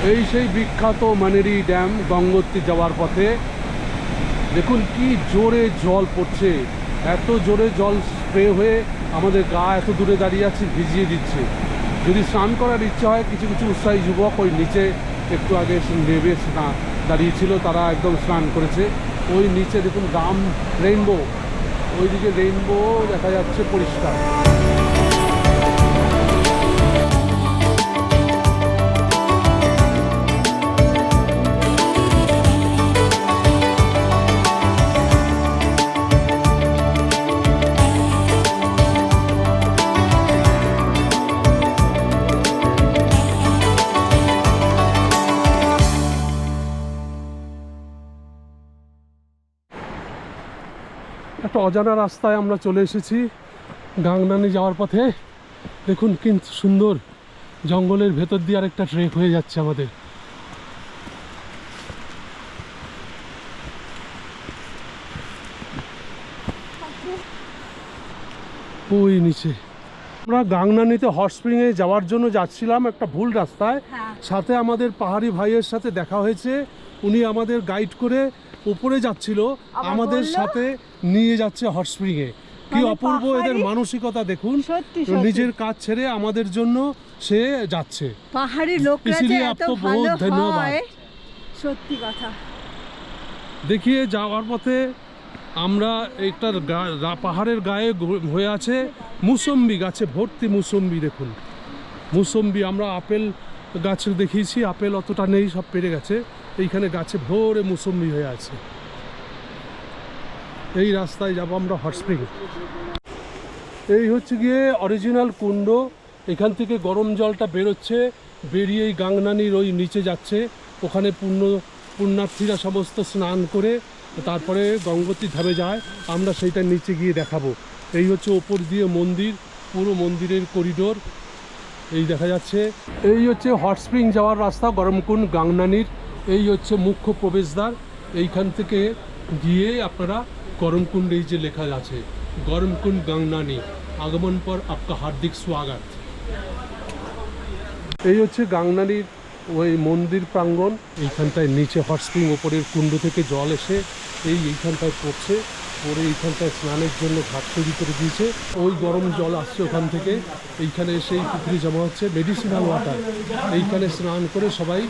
এই সেই বিখ্যাত মানেরি ড্যাম গঙ্গোত্রী যাওয়ার পথে। দেখুন কি জোরে জল পড়ছে, এত জোরে জল স্প্রে হয়ে আমাদের গা এত দূরে দাঁড়িয়ে আছে ভিজিয়ে দিচ্ছে। যদি স্নান করার ইচ্ছা হয়, কিছু কিছু উৎসাহী যুবক ওই নিচে একটু আগে নেবে দাঁড়িয়েছিল, তারা একদম স্নান করেছে। ওই নিচে দেখুন গাম রেইনবো, ওইদিকে রেইনবো দেখা যাচ্ছে পরিষ্কার। একটা অজানা রাস্তায় আমরা চলে এসেছি গাংনানি যাওয়ার পথে। দেখুন কিন্তু সুন্দর জঙ্গলের ভেতর দিয়ে আরেকটা ট্রেক হয়ে যাচ্ছে আমাদের। ওই নিচে আমরা গাংনানিতে হট স্প্রিংয়ে যাওয়ার জন্য যাচ্ছিলাম একটা ভুল রাস্তায়। সাথে আমাদের পাহাড়ি ভাইয়ের সাথে দেখা হয়েছে, উনি আমাদের গাইড করে উপরে যাচ্ছিল, আমাদের সাথে নিয়ে যাচ্ছে হট স্প্রিংয়ে। কি অপূর্ব এদের মানসিকতা দেখুন, নিজের কাজ ছেড়ে আমাদের জন্য সে যাচ্ছে। পাহাড়ি লোকরা যে এত ভালো হয়, সত্যি কথা। দেখিয়ে যাওয়ার পথে আমরা একটা পাহাড়ের গায়ে হয়ে আছে মুসম্বি গাছে ভর্তি মুসম্বি। দেখুন মুসম্বি, আমরা আপেল গাছ দেখিয়েছি, আপেল অতটা নেই, সব পেরে গেছে। এইখানে গাছে ভরে মুসম্বি হয়ে আছে। এই রাস্তায় যাব আমরা হট স্প্রিং। এই হচ্ছে গিয়ে অরিজিনাল কুণ্ড, এখান থেকে গরম জলটা বেরোচ্ছে, বেরিয়ে এই গাংনানির ওই নিচে যাচ্ছে। ওখানে পুণ্যার্থীরা সমস্ত স্নান করে তারপরে গঙ্গোত্রী ধামে যায়, আমরা সেইটার নিচে গিয়ে দেখাবো। এই হচ্ছে ওপর দিয়ে মন্দির, পুরো মন্দিরের করিডোর এই দেখা যাচ্ছে। এই হচ্ছে হট স্প্রিং যাওয়ার রাস্তা গরমকুণ্ড গাংনানির। এই হচ্ছে মুখ্য প্রবেশদ্বার, এইখান থেকে গিয়ে আপনারা গরমকুণ্ড, এই যে লেখা আছে গরমকুণ্ড গাংনানি, আগমন পর আপকা হার্দিক স্বাগত। এই হচ্ছে গাংনানির ওই মন্দির প্রাঙ্গণ। এইখানটায় নিচে হট স্প্রিং, ওপরের কুণ্ড থেকে জল এসে এইখানটায় পড়ছে, পরে এইখানটায় স্নানের জন্য ঘাট তৈরি করে দিয়েছে। ওই গরম জল আসছে ওখান থেকে, এইখানে এসে এই পুকুরে জমা হচ্ছে মেডিসিনাল ওয়াটার। এইখানে স্নান করে সবাই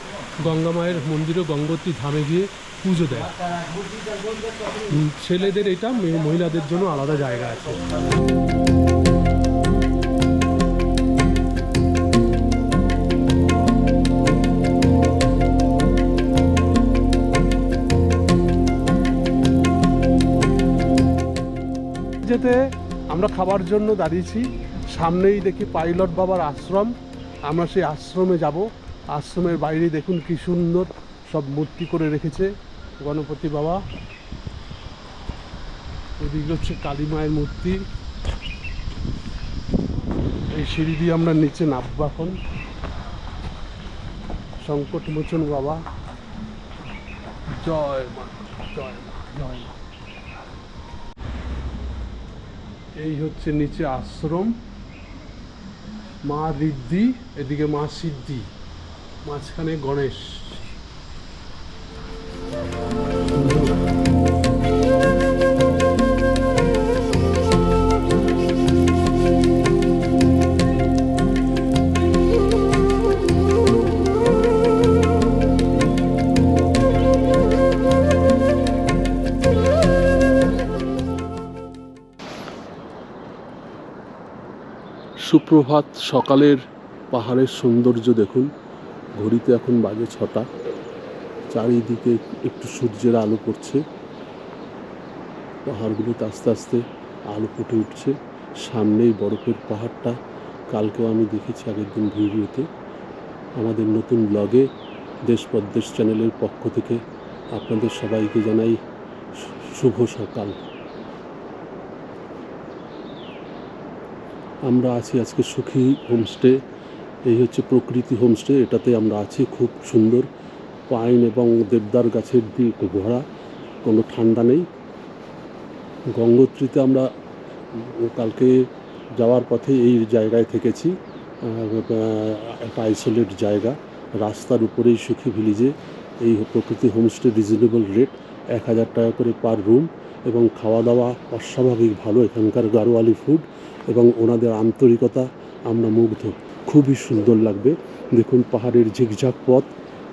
গঙ্গা মায়ের মন্দিরে গঙ্গোত্রী ধামে গিয়ে পুজো দেয়। ছেলেদের এটা, মহিলাদের জন্য আলাদা জায়গা আছে। যেতে আমরা খাবার জন্য দাঁড়িয়েছি, সামনেই দেখি পাইলট বাবার আশ্রম। আমরা সেই আশ্রমে যাব। আশ্রমের বাইরে দেখুন কি সুন্দর সব মূর্তি করে রেখেছে গণপতি বাবা। ওদিকে হচ্ছে কালী মায়ের মূর্তি। এই সিঁড়ি দিয়ে আমরা নিচে নামবো এখন। সংকটমোচন বাবা, জয় মা, জয় মা, জয় মা। এই হচ্ছে নিচে আশ্রম, মা ঋদ্ধি, এদিকে মা সিদ্ধি, মাঝখানে গণেশ। সুপ্রভাত, সকালের পাহাড়ের সৌন্দর্য দেখুন। ঘড়িতে এখন বাজে 6টা, চারিদিকে একটু সূর্যের আলো পড়ছে, পাহাড়গুলোতে আস্তে আস্তে আলো ফুটে উঠছে। সামনেই বরফের পাহাড়টা, কালকেও আমি দেখেছি আগের দিন ভিডিওতে। আমাদের নতুন ব্লগে দেশ পরদেশ চ্যানেলের পক্ষ থেকে আপনাদের সবাইকে জানাই শুভ সকাল। আমরা আছি আজকে সুখী হোমস্টে। এই হচ্ছে প্রকৃতি হোমস্টে, এটাতে আমরা আছি। খুব সুন্দর পাইন এবং দেবদার গাছের দিয়ে ভরা, কোনো ঠান্ডা নেই। গঙ্গোত্রীতে আমরা কালকে যাওয়ার পথে এই জায়গায় থেকেছি, একটা আইসোলেট জায়গা। রাস্তার উপরেই সুখী ভিলেজে এই প্রকৃতি হোমস্টে রিজনেবল রেট 1000 টাকা করে পার রুম এবং খাওয়া দাওয়া অস্বাভাবিক ভালো। এখানকার গাড়োয়ালি ফুড এবং ওনাদের আন্তরিকতা আমরা মুগ্ধ। খুবই সুন্দর লাগবে। দেখুন পাহাড়ের ঝিকঝাক পথ,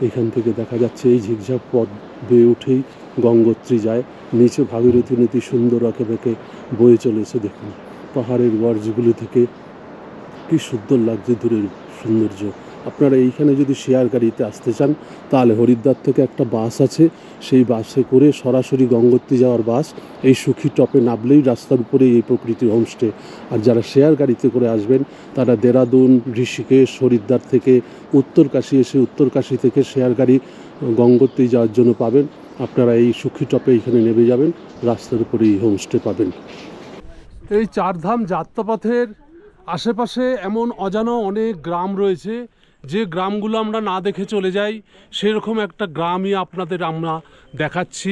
এখান থেকে দেখা যাচ্ছে এই ঝিকঝাক পথ বেয়ে উঠেই গঙ্গোত্রী যায়। নিচে ভাগীরথী নদী সুন্দর আঁকে বেঁকে বয়ে চলেছে। দেখুন পাহাড়ের গর্জগুলি থেকে কি সুন্দর লাগছে দূরের সৌন্দর্য। আপনারা এইখানে যদি শেয়ার গাড়িতে আসতে চান তাহলে হরিদ্বার থেকে একটা বাস আছে, সেই বাসে করে সরাসরি গঙ্গোত্রী যাওয়ার বাস। এই সুখী টপে নামলেই রাস্তার উপরেই এই প্রকৃতি হোমস্টে। আর যারা শেয়ার গাড়িতে করে আসবেন তারা দেরাদুন, ঋষিকেশ, হরিদ্বার থেকে উত্তরকাশী এসে উত্তরকাশী থেকে শেয়ার গাড়ি গঙ্গোত্রী যাওয়ার জন্য পাবেন। আপনারা এই সুখী টপে এইখানে নেমে যাবেন, রাস্তার উপরে এই হোমস্টে পাবেন। এই চারধাম যাত্রাপথের আশেপাশে এমন অজানা অনেক গ্রাম রয়েছে, যে গ্রামগুলো আমরা না দেখে চলে যাই। সেরকম একটা গ্রামই আপনাদের আমরা দেখাচ্ছি।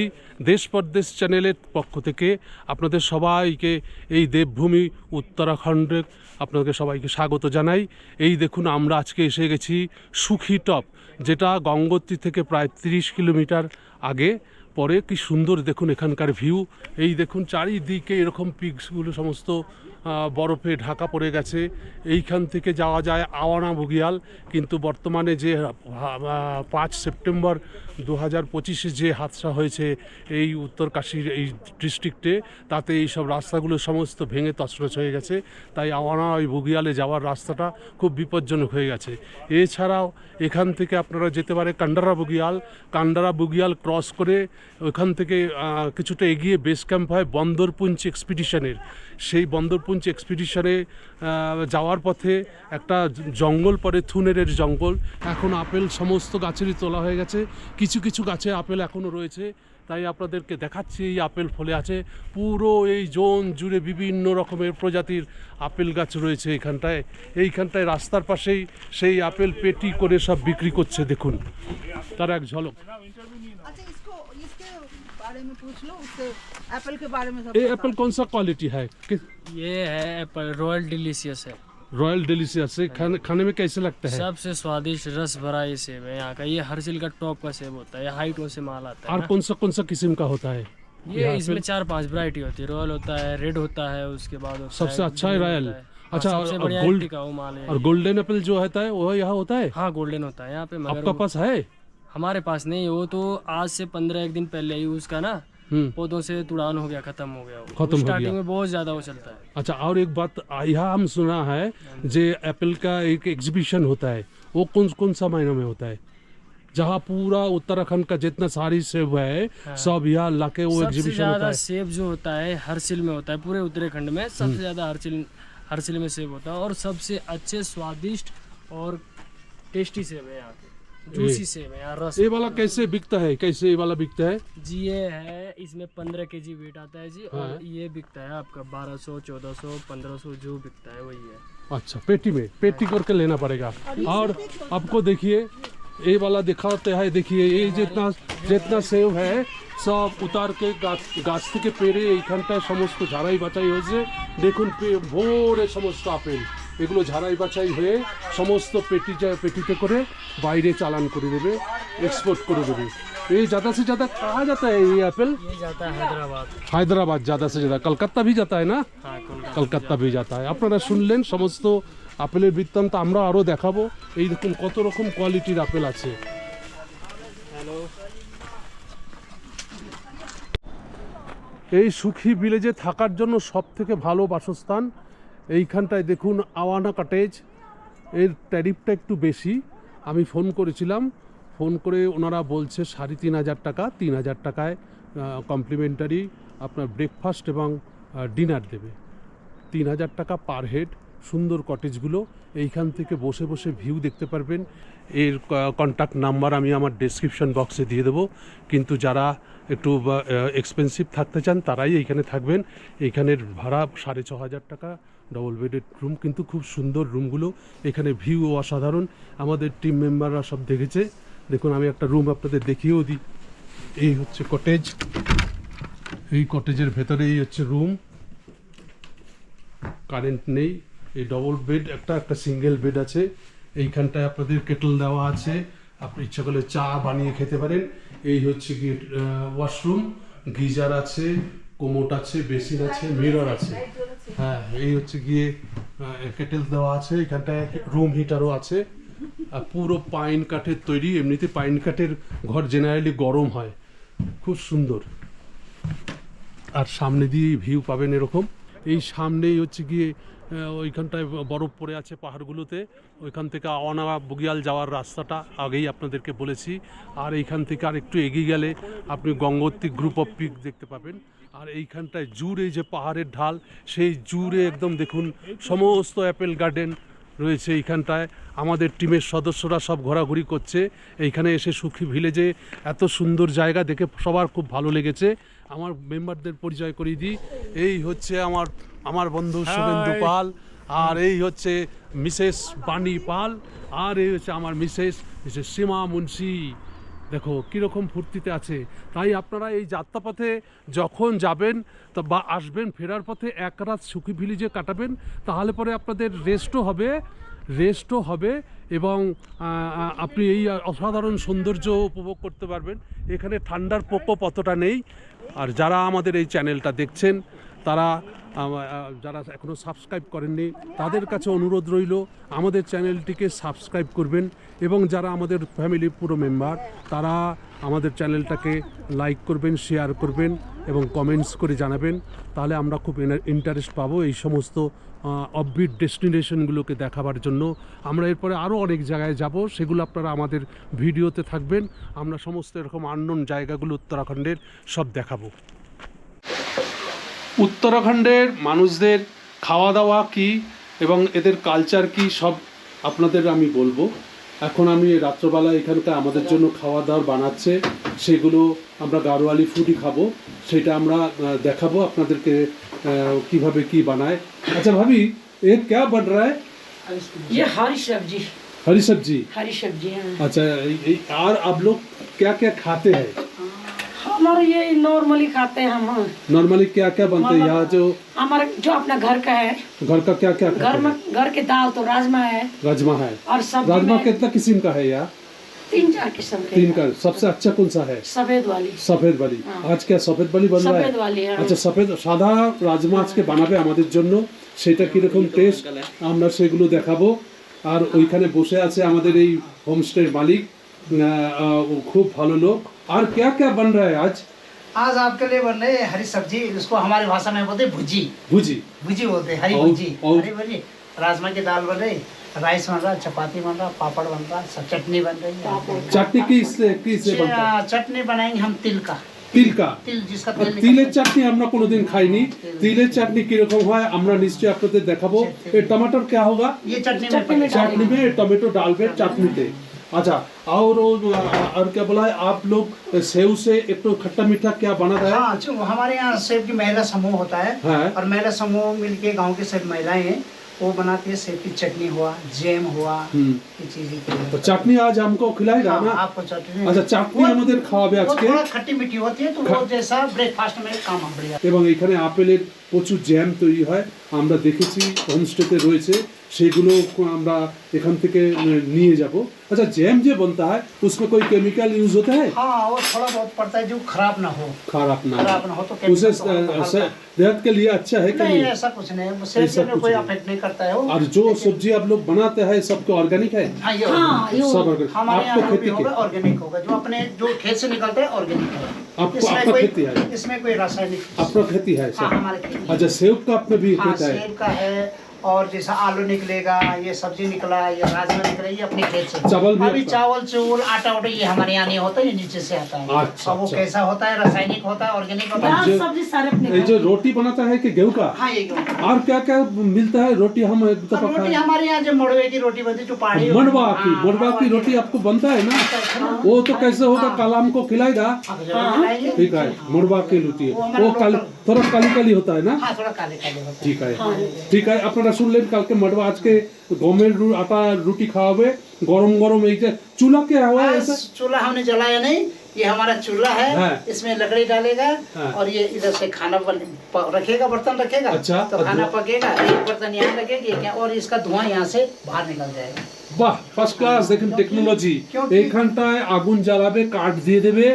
দেশ পরদেশ চ্যানেলের পক্ষ থেকে আপনাদের সবাইকে এই দেবভূমি উত্তরাখণ্ডে আপনাদের সবাইকে স্বাগত জানাই। এই দেখুন আমরা আজকে এসে গেছি সুখী টপ, যেটা গঙ্গোত্রী থেকে প্রায় 30 কিলোমিটার আগে পরে। কি সুন্দর দেখুন এখানকার ভিউ। এই দেখুন চারিদিকে এরকম পিকসগুলো সমস্ত বরফে ঢাকা পড়ে গেছে। এইখান থেকে যাওয়া যায় আওয়ানা বুগিয়াল, কিন্তু বর্তমানে যে 5 সেপ্টেম্বর 2025 যে হাদসা হয়েছে এই উত্তরকাশীর এই ডিস্ট্রিক্টে, তাতে এই সব রাস্তাগুলো সমস্ত ভেঙে তছনছ হয়ে গেছে। তাই আওয়ানা ওই বুগিয়ালে যাওয়ার রাস্তাটা খুব বিপজ্জনক হয়ে গেছে। এছাড়াও এখান থেকে আপনারা যেতে পারে কান্ডারা বুগিয়াল ক্রস করে ওখান থেকে কিছুটা এগিয়ে বেস ক্যাম্প হয় বন্দরপুঞ্চ এক্সপিডিশনের। সেই বন্দরপুঞ্চ এক্সপিডিশনে যাওয়ার পথে একটা জঙ্গল পড়ে, থুনেরের জঙ্গল। এখন আপেল সমস্ত গাছেরই তোলা হয়ে গেছে, কিছু কিছু গাছে আপেল এখনও রয়েছে। তাই আপনাদেরকে দেখাচ্ছি এই আপেল ফলে আছে। পুরো এই জোন জুড়ে বিভিন্ন রকমের প্রজাতির আপেল গাছ রয়েছে এইখানটায় রাস্তার পাশেই সেই আপেল পেটি করে সব বিক্রি করছে। দেখুন তার এক ঝলক। बारे में पूछ लो उससे, एप्पल के बारे में सब। ये एप्पल कौन सा क्वालिटी है? ये है एप्पल रॉयल डिलीशियस है। रॉयल डिलीशियस से खाने में कैसे लगता है? सबसे स्वादिष्ट रस भरा ये सेब है यहाँ का। ये हर्षिल का टॉप का सेब होता है, ये हाइटों से माल आता है और ना। कौन सा किस्म का होता है? ये इसमें 4-5 वैरायटी होती है। रॉयल होता है, रेड होता है, उसके बाद होता सबसे है अच्छा है green रॉयल। होता है। अच्छा, हाँ, सबसे और बढ़िया गोल्ड टिकाऊ माल है और ये। गोल्डन एप्पल जो होता है वो यहाँ होता है? हाँ गोल्डन होता है यहाँ पे, मगर आपका पास है? हमारे पास नहीं। वो तो आज से 15-1 दिन पहले ही उसका ना पौधों से तुड़ान हो गया, खत्म हो गया। खत्म हो स्टार्टिंग गया। में बहुत ज्यादा वो चलता है। अच्छा, और एक बात यहाँ हम सुना है जे एप्पल का एक एग्जीबिशन होता है, वो कौन सा महीना में होता है? जहाँ पूरा उत्तराखंड का जितना सारी सेब है सब यहाँ लाके वो सबसे एग्जीबिशन होता ज्यादा है। सेब जो होता है हर्षिल में होता है। पूरे उत्तराखंड में सबसे ज्यादा हर्षिल में सेब होता है, और सबसे अच्छे स्वादिष्ट और टेस्टी सेब है यहाँ के। जूसी सेब है यहाँ, रस। ये वाला कैसे बिकता है? कैसे ये वाला बिकता है? जी ये है, इसमें 15 kg वेट आता है जी। और ये बिकता है आपका 1200, 1400, 1500 जो बिकता है वही है। अच्छा, पेटी करके लेना पड़ेगा। और आपको देखिए ये वाला दिखाते हैं। देखिए ये जितना सेब है सब उतार के গাছ থেকে পেরে এইখানটায় সমস্ত ঝাড়াই বাছাই হয়েছে। দেখুন ভোরে সমস্ত আপেল এগুলো ঝাড়াই বাছাই হয়ে সমস্ত পেটিতে করে বাইরে চালান করে দেবে, एक्सपोर्ट করে দেবে। ये ज़्यादा से ज़्यादा कहाँ जाता है ये एप्पल? ये जाता है हैदराबाद। হায়দ্রাবাদ ज़्यादा से ज़्यादा। कलकत्ता भी जाता है ना? हाँ কলকাতা भी जाता है। আপনারা শুনলেন সমস্ত আপেলের বৃত্তান্ত, আমরা আরও দেখাবো। এই দেখুন কত রকম কোয়ালিটির আপেল আছে। এই সুখী ভিলেজে থাকার জন্য সব থেকে ভালো বাসস্থান এইখানটায়। দেখুন আওয়ানা কটেজ, এর ট্যারিফটা একটু বেশি। আমি ফোন করেছিলাম, ফোন করে ওনারা বলছে 3500 টাকা। 3000 টাকায় কমপ্লিমেন্টারি আপনার ব্রেকফাস্ট এবং ডিনার দেবে। 3000 টাকা পার হেড। সুন্দর কটেজগুলো, এইখান থেকে বসে বসে ভিউ দেখতে পারবেন। এর কন্ট্যাক্ট নাম্বার আমি আমার ডেসক্রিপশন বক্সে দিয়ে দেবো। কিন্তু যারা একটু এক্সপেন্সিভ থাকতে চান তারাই এইখানে থাকবেন। এইখানের ভাড়া 6500 টাকা, ডবল বেডেড রুম, কিন্তু খুব সুন্দর রুমগুলো। এখানে ভিউ অসাধারণ। আমাদের টিম মেম্বাররা সব দেখেছে। দেখুন আমি একটা রুম আপনাদের দেখিয়েও দিই। এই হচ্ছে কটেজ, এই কটেজের ভেতরে এই হচ্ছে রুম। কারেন্ট নেই, এই ডবল বেড, একটা সিঙ্গেল বেড আছে। এইখানটায় আপনাদের কেটল দেওয়া আছে, আপনি ইচ্ছা করলে চা বানিয়ে খেতে পারেন। এই হচ্ছে কি ওয়াশরুম, গিজার আছে, কোমোট আছে, বেসিন আছে, মিরর আছে। হ্যাঁ, এই হচ্ছে গিয়ে কেটেল দেওয়া আছে। এখানটায় রুম হিটারও আছে। আর পুরো পাইন কাঠের তৈরি। এমনিতে পাইন কাঠের ঘর জেনারেলি গরম হয়। খুব সুন্দর। আর সামনে দিয়ে ভিউ পাবেন এরকম। এই সামনেই হচ্ছে গিয়ে ওইখানটায় বরফ পড়ে আছে পাহাড়গুলোতে। ওইখান থেকে আওয়ানা বুগিয়াল যাওয়ার রাস্তাটা আগেই আপনাদেরকে বলেছি। আর এইখান থেকে আর একটু এগিয়ে গেলে আপনি গঙ্গোত্রী গ্রুপ অফ পিক দেখতে পাবেন। আর এইখানটায় জুড়ে যে পাহাড়ের ঢাল, সেই জুড়ে একদম দেখুন সমস্ত অ্যাপেল গার্ডেন রয়েছে এইখানটায়। আমাদের টিমের সদস্যরা সব ঘোরাঘুরি করছে এইখানে এসে। সুখী ভিলেজে এত সুন্দর জায়গা দেখে সবার খুব ভালো লেগেছে। আমার মেম্বারদের পরিচয় করিয়ে দিই। এই হচ্ছে আমার বন্ধু শুভেন্দু পাল, আর এই হচ্ছে মিসেস বাণী পাল, আর এই হচ্ছে আমার মিসেস সীমা মুন্সি। দেখো কীরকম ফুর্তিতে আছে। তাই আপনারা এই যাত্রাপথে যখন যাবেন বা আসবেন, ফেরার পথে এক রাত সুখী ভিলেজে কাটাবেন, তাহলে পরে আপনাদের রেস্টও হবে এবং আপনি এই অসাধারণ সৌন্দর্য উপভোগ করতে পারবেন। এখানে ঠান্ডার প্রকোপ অতটা নেই। আর যারা আমাদের এই চ্যানেলটা দেখছেন, তারা যারা এখনও সাবস্ক্রাইব করেননি, তাদের কাছে অনুরোধ রইল আমাদের চ্যানেলটিকে সাবস্ক্রাইব করবেন। এবং যারা আমাদের ফ্যামিলি পুরো মেম্বার, তারা আমাদের চ্যানেলটাকে লাইক করবেন, শেয়ার করবেন এবং কমেন্টস করে জানাবেন। তাহলে আমরা খুব ইন্টারেস্ট পাবো এই সমস্ত অফবিট ডেস্টিনেশনগুলোকে দেখাবার জন্য। আমরা এরপরে আরও অনেক জায়গায় যাব, সেগুলো আপনারা আমাদের ভিডিওতে থাকবেন। আমরা সমস্ত এরকম আননোন জায়গাগুলো উত্তরাখণ্ডের সব দেখাবো। উত্তরাখণ্ডের মানুষদের খাওয়া দাওয়া কী এবং এদের কালচার কী, সব আপনাদের আমি বলবো। এখন আমি রাত্রবেলা এখানকার আমাদের জন্য খাওয়া দাওয়া বানাচ্ছে, সেগুলো আমরা গাড়োয়ালি ফুডই খাবো, সেটা আমরা দেখাবো আপনাদেরকে কিভাবে কি বানায়। আচ্ছা ভাবি, এ क्या बन रहा है? ये हरी सब्जी हरी सब्जी। हाँ। अच्छा, और आप लोग क्या क्या खाते हैं? हमारे ये नॉर्मली खाते हैं हम। नॉर्मली क्या क्या बनते हैं यहाँ? जो हमारे जो अपना घर का है, घर का क्या क्या घर में घर के दाल तो राजमा है, राजमा है। और सब्जी राजमा में कितना किस्म का है यार? 3-4 किस्म के। 3 का। सबसे अच्छा कौन सा है? सफेद वाली। सफेद वाली। आज क्या सफेद वाली बन रहा है? सफेद वाली है। আচ্ছা, সফেদ সাদা রাজমা আজকে বানাবে আমাদের জন্য। সেটা কিরকম টেস্ট আমরা সেগুলো দেখাবো। আর ওইখানে বসে আছে আমাদের এই হোমস্টের মালিক, খুব ভালো লোক। আর क्या क्या बन रहा है आज? आज आपके लिए बन रही है हरी सब्जी, इसको हमारी भाषा में बोलते हैं भुजी। भुजी बोलते हैं, हरी और- भुजी। और- हरी भुजी, राजमा की दाल बन रही, राइस बन रहा, चपाती बन रहा, पापड़ बन रहा, सब चटनी बन रही है। চাটনি কিসে बनता है? चटनी बनाएंगे हम तिल का। তিল কা। तिल जिसका আর तेल তিলের চাটনি আমরা কোনোদিন খাইনি। তিলের চাটনি কিরকম হয় আমরা নিশ্চয়ই আপনাদের দেখাবো। এই টমাটোর क्या होगा? ये चटनी में चटनी में टमाटो डालबे चाटनीते। अच्छा, और क्या बोला है आप लोग? सेव से एक तो खट्टा मीठा क्या बना रहा है? हाँ, जो हमारे यहाँ सेब की महिला समूह होता है, हाँ। और महिला समूह मिलके गांव की सब महिलाएं हैं, वो बनाती है। सेब की चटनी हुआ, जैम हुआ, ये चीजें तो चटनी आज हमको खिलाएगा ना? आपको चटनी। अच्छा, চাটনি আমাদের খাওয়াবে वो আজকে। थोड़ा खट्टी मीठी होती है, तो वो जैसा ब्रेकफास्ट में काम बढ़िया। এবং এখানে আপেলের প্রচুর জ্যাম তৈরি হয়, আমরা দেখেছি হোমস্টেতে রয়েছে, সেগুলো আমরা এখান থেকে নিয়ে যাব। अच्छा, जैम जो बनता है उसमें कोई केमिकल यूज होता है? हाँ, वो थोड़ा बहुत पड़ता है जो खराब ना हो। खराब ना खराब ना हो तो उसे chemical तो हल्का- सेहत के लिए अच्छा है कि नहीं, नहीं? ऐसा कुछ नहीं, सेहत ऐसा में कुछ कोई नहीं। अफेक्ट नहीं करता है वो। और जो सब्जी आप लोग बनाते हैं सबको ऑर्गेनिक है? हाँ, ये हाँ, ये सब ऑर्गेनिक। हमारे आपको यहाँ जो भी खेती होगा की? ऑर्गेनिक होगा, जो अपने जो खेत से निकलता है ऑर्गेनिक होगा। आपको आपका खेती है? इसमें कोई रासायनिक। अपना खेती है हाँ, सब? हमारे खेती है। अच्छा, सेब का अपना भी हाँ, खेत है? सेब का है, और जैसा आलू निकलेगा, ये सब्जी निकला, ये राजमा निकला, ये अपने खेत से। चावल भी अभी आपका? चावल चूल आटा वाटा ये हमारे यहाँ नहीं होता, ये नीचे से आता है। अच्छा, और वो अच्छा। कैसा होता है, रासायनिक होता है, ऑर्गेनिक होता है। दाल जो- सब्जी सारे अपने ये जो रोटी बनाता है कि गेहूं का? हाँ, ये गेहूं। और क्या क्या मिलता है? रोटी हम एक दफा रोटी खाए। हमारे यहाँ जो मड़वे की रोटी बनती है, जो पहाड़ी होती है। मड़वा की हाँ, मड़वा की रोटी आपको बनता है ना? वो तो कैसे होगा? कल हमको खिलाएगा। आप जरूर खिलाएंगे। ठीक है, मड़वा की रोटी वो हमारा वो काली, लोकल- थोड़ा काली काली होता है ना? हाँ, थोड़ा काले काले होता है। ঠিক আছে, ঠিক আছে। আপনারা শুনলেন, কালকে মডবা আজকে গমের আটা রুটি খাওয়াবে গরম গরম। এই যে চুলা কে হওয়া बस चूल्हा हमने जलाया नहीं, ये हमारा चूल्हा है। हाँ। इसमें लकड़ी डालेगा, हाँ। और ये इधर से खाना रखेगा, बर्तन रखेगा। अच्छा, तो और खाना पकेगा, एक बर्तन यहाँ रखेगी क्या, और इसका धुआं यहाँ से बाहर निकल जाएगा। বাহ, ফার্স্ট ক্লাস। দেখেন টেকনোলজি। এইখানটায় আগুন জ্বালাবে, কাঠ দিয়ে দেবে,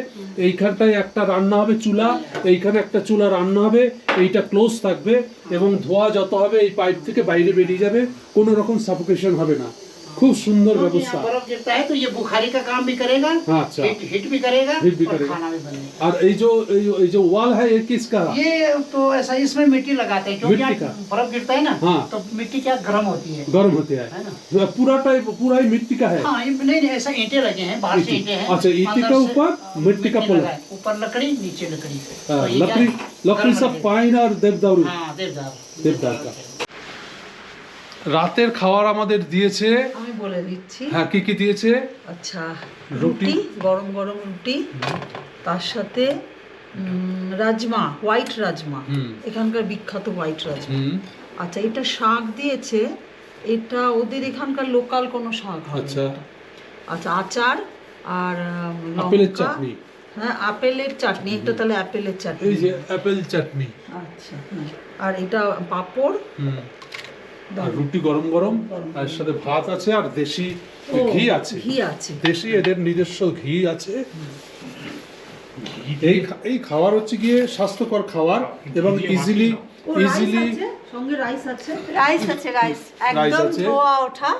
এইখানটায় একটা রান্না হবে চুলা, এইখানে একটা চুলা রান্না হবে, এইটা ক্লোজ থাকবে এবং ধোঁয়া যত হবে এই পাইপ থেকে বাইরে বেরিয়ে যাবে, কোনো রকম সাফোকেশন হবে না। খুব সুন্দর ব্যবস্থা। बर्फ गिरता है तो ये बुखारी का काम भी करेगा, अच्छा। हिट भी करेगा, हिट भी और करेगा। खाना भी बनेगा। और ये जो वॉल है ये किसका? ये तो ऐसा इसमें मिट्टी लगाते हैं क्योंकि मिट्टी यहाँ का? बर्फ गिरता है ना, हाँ। तो मिट्टी क्या गर्म होती है। गर्म होते हैं है ना? पूरा ही मिट्टी का है। हाँ, नहीं ऐसा ईंटे लगे हैं, बाहर से ईंटे हैं। अच्छा, ईंटे अंदर के से ऊपर मिट्टी का पुल। लगा है। ऊपर लकड़ी, नीचे लकड़ी। हाँ, तो ये क्या है? लकड़ी गर्म सब लकड़ी। पाइन और देवदारू। हाँ, देवदार। देवदार का। রাতের খাবার আমাদের দিয়েছে। আমি বলে দিচ্ছি। হ্যাঁ, কি কি দিয়েছে? আচ্ছা, রুটি। রুটি, গরম গরম রুটি, তার সাথে রাজমা, হোয়াইট রাজমা, এখানকার বিখ্যাত হোয়াইট রাজমা। আচ্ছা, এটা শাক দিয়েছে, এটা ওদের এখানকার লোকাল কোনো শাক হবে। আচ্ছা। আচ্ছা, আচার আর আপেলের লঙ্কা। চাটনি। হ্যাঁ, আপেলের চাটনি, একটা তাহলে আপেলের চাটনি। এই যে অ্যাপেল চাটনি। আচ্ছা, আর এটা পাঁপড়, আর রুটি গরম গরম, আর সাথে ভাত আছে আর দেশি ঘি আছে। ঘি আছে। দেশি এদের নিজস্ব ঘি আছে। এই খাবার হচ্ছে গিয়ে স্বাস্থ্যকর খাবার এবং ইজিলি সঙ্গে রাইস আছে। রাইস আছে, রাইস একদম আছে। ধোয়া ওঠা।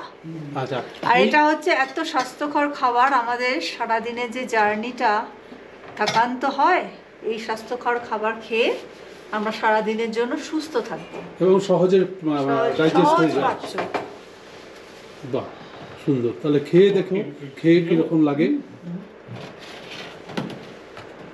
আচ্ছা। আর এটা হচ্ছে এত স্বাস্থ্যকর খাবার, আমাদের সারাদিনের যে জার্নিটা থকান্ত হয়, এই স্বাস্থ্যকর খাবার খেয়ে আমরা সারাদিনের জন্য সুস্থ থাকবো। এবং সহজে ডাইজেস্ট হয়ে যায়। সহজপাচ্য। বাহ, সুন্দর। তাহলে খেয়ে দেখো, খেয়ে কিরকম লাগে।